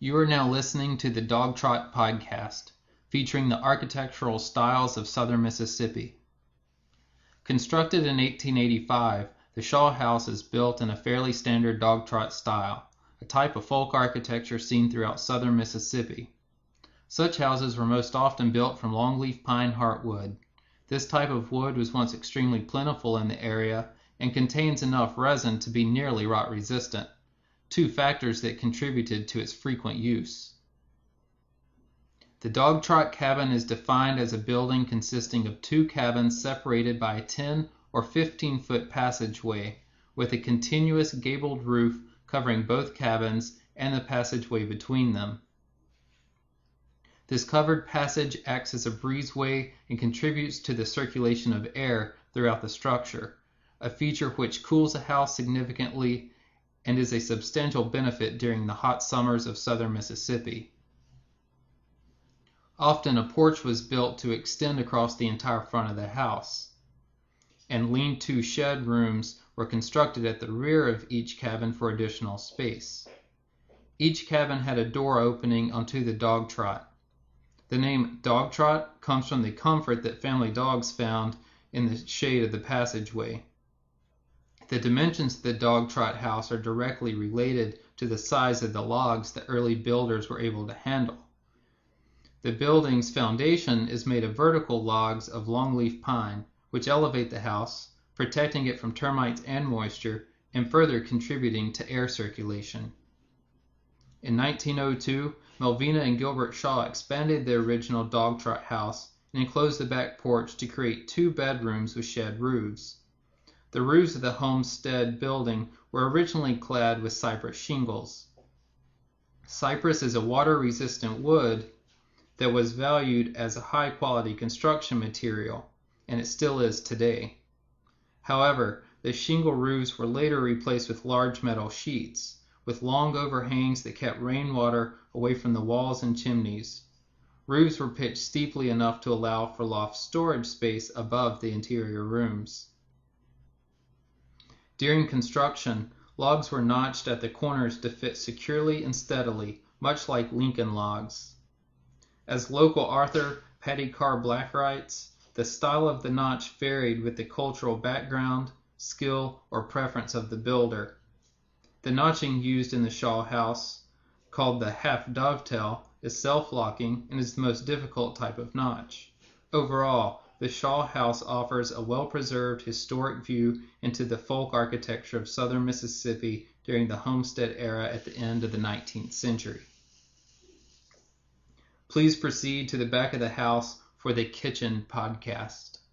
You are now listening to the Dogtrot podcast, featuring the architectural styles of southern Mississippi. Constructed in 1885, the Shaw House is built in a fairly standard Dogtrot style, a type of folk architecture seen throughout southern Mississippi. Such houses were most often built from longleaf pine heartwood. This type of wood was once extremely plentiful in the area and contains enough resin to be nearly rot resistant, two factors that contributed to its frequent use. The Dogtrot cabin is defined as a building consisting of two cabins separated by a 10 or 15-foot passageway with a continuous gabled roof covering both cabins and the passageway between them. This covered passage acts as a breezeway and contributes to the circulation of air throughout the structure, a feature which cools a house significantly and is a substantial benefit during the hot summers of southern Mississippi. Often a porch was built to extend across the entire front of the house, and lean-to shed rooms were constructed at the rear of each cabin for additional space. Each cabin had a door opening onto the Dogtrot. The name Dogtrot comes from the comfort that family dogs found in the shade of the passageway. The dimensions of the Dogtrot house are directly related to the size of the logs that early builders were able to handle. The building's foundation is made of vertical logs of longleaf pine, which elevate the house, protecting it from termites and moisture, and further contributing to air circulation. In 1902, Melvina and Gilbert Shaw expanded the original Dogtrot house and enclosed the back porch to create two bedrooms with shed roofs. The roofs of the Homestead building were originally clad with cypress shingles. Cypress is a water-resistant wood that was valued as a high-quality construction material, and it still is today. However, the shingle roofs were later replaced with large metal sheets, with long overhangs that kept rainwater away from the walls and chimneys. Roofs were pitched steeply enough to allow for loft storage space above the interior rooms. During construction, logs were notched at the corners to fit securely and steadily, much like Lincoln logs. As local author Patty Carr Black writes, the style of the notch varied with the cultural background, skill, or preference of the builder. The notching used in the Shaw House, called the half dovetail, is self-locking and is the most difficult type of notch. Overall, the Shaw House offers a well-preserved historic view into the folk architecture of southern Mississippi during the Homestead era at the end of the 19th century. Please proceed to the back of the house for the kitchen podcast.